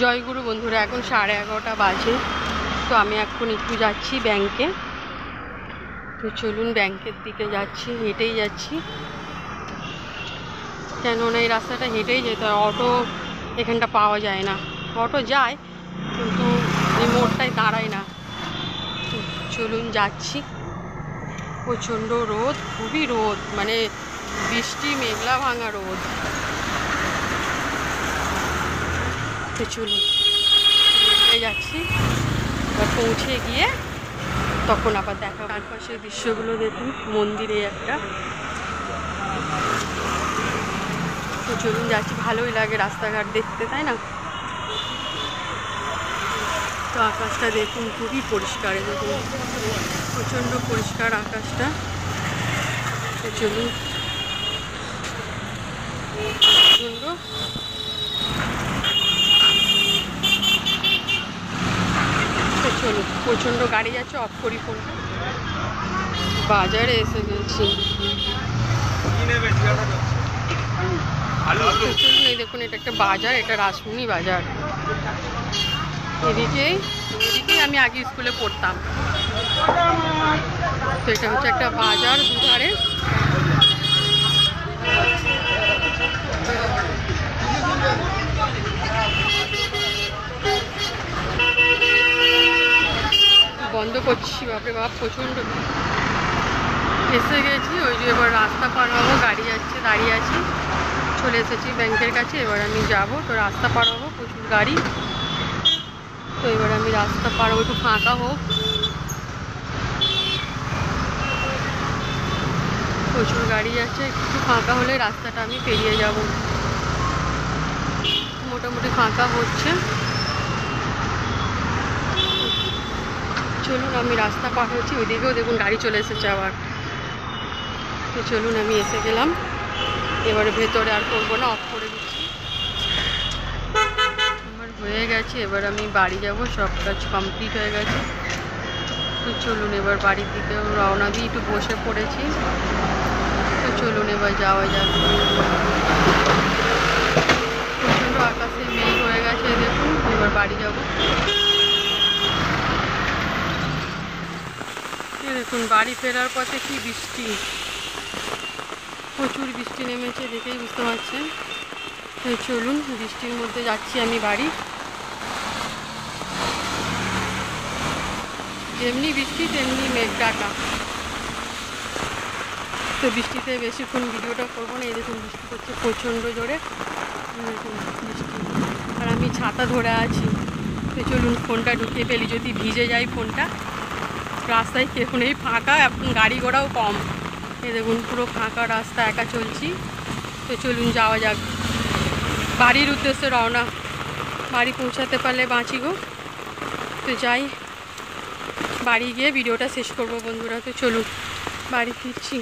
জয়গুরু বন্ধুরা, এখন 11:30 বাজে। তো আমি এখন একটু যাচ্ছি ব্যাংকে। তো চলুন ব্যাংকের দিকে যাচ্ছি, হেঁটেই যাচ্ছি। কেননা এই রাস্তাটা হেঁটেই যেতে হয়, অটো এখানটা পাওয়া যায় না। অটো যায় কিন্তু এই মোড়টায় দাঁড়ায় না। চলুন যাচ্ছি। প্রচণ্ড রোদ, খুবই রোদ, মানে বৃষ্টি মেঘলা ভাঙা রোদ। তো চলুন যাচ্ছি, এবার পৌঁছে গিয়ে তখন আবার দেখা। চারপাশের দৃশ্যগুলো দেখুন, মন্দিরে একটা। তো চলুন যাচ্ছি, ভালোই লাগে রাস্তাঘাট দেখতে, তাই না? তো আকাশটা দেখুন, খুবই পরিষ্কার, দেখুন প্রচণ্ড পরিষ্কার আকাশটা। তো চলুন, প্রচণ্ড চলুন, প্রচণ্ড গাড়ি যাচ্ছে, অফ করি ফোন। বাজারে এসে গেছি। চলুন, এই দেখুন, এটা একটা বাজার, এটা রাসমণি বাজার। এদিকেই আমি আগে স্কুলে পড়তাম। তো এটা হচ্ছে একটা বাজার, দুধারে বন্ধ করছি। বাপরে বাপ, প্রচণ্ড এসে গেছি। ওই যে এবার রাস্তা পার হবো, গাড়ি যাচ্ছে, দাঁড়িয়ে আছি। চলে এসেছি ব্যাংকের কাছে, এবার আমি যাব। তো রাস্তা পার হবো, প্রচুর গাড়ি। তো এবার আমি রাস্তা পার হবো, একটু ফাঁকা হোক। প্রচুর গাড়ি যাচ্ছে, একটু ফাঁকা হলে রাস্তাটা আমি পেরিয়ে যাব। মোটামুটি ফাঁকা হচ্ছে। চলুন, আমি রাস্তা পার হচ্ছি। ওইদিকেও দেখুন গাড়ি চলে এসেছে আবার। তো চলুন, আমি এসে গেলাম। এবারে ভেতরে আর করবো না, অফ করে দিচ্ছি। আমার হয়ে গেছে, এবার আমি বাড়ি যাব, সব কাজ কমপ্লিট হয়ে গেছে। তো চলুন, এবার বাড়ির দিকেও রওনা দিয়ে একটু বসে পড়েছি। তো চলুন, এবার যাওয়া যাক। প্রচণ্ড আকাশে মেঘ হয়ে গেছে, দেখুন। এবার বাড়ি যাব। দেখুন, বাড়ি ফেরার পথে কি বৃষ্টি, প্রচুর বৃষ্টি নেমেছে, দেখেই বুঝতে পারছেন। তো চলুন, বৃষ্টির মধ্যে যাচ্ছি আমি বাড়ি। যেমনি বৃষ্টি তেমনি মেঘ ডাকা। তো বৃষ্টিতে বেশিক্ষণ ভিডিওটা করবো না। এই দেখুন, বৃষ্টি করছে প্রচণ্ড জোরে, দেখুন বৃষ্টি। আর আমি ছাতা ধরে আছি। তো চলুন, ফোনটা ঢুকিয়ে ফেলি, যদি ভিজে যায় ফোনটা। রাস্তায় কেউ নেই, ফাঁকা, এখন গাড়ি ঘোড়াও কম। এই দেখুন, পুরো ফাঁকা রাস্তা, একা চলছি। তো চলুন যাওয়া যাক, বাড়ির উদ্দেশ্যে রওনা। বাড়ি পৌঁছাতে পারলে বাঁচি গো। তো যাই, বাড়ি গিয়ে ভিডিওটা শেষ করবো বন্ধুরা। তো চলুন, বাড়ি ফিরছি।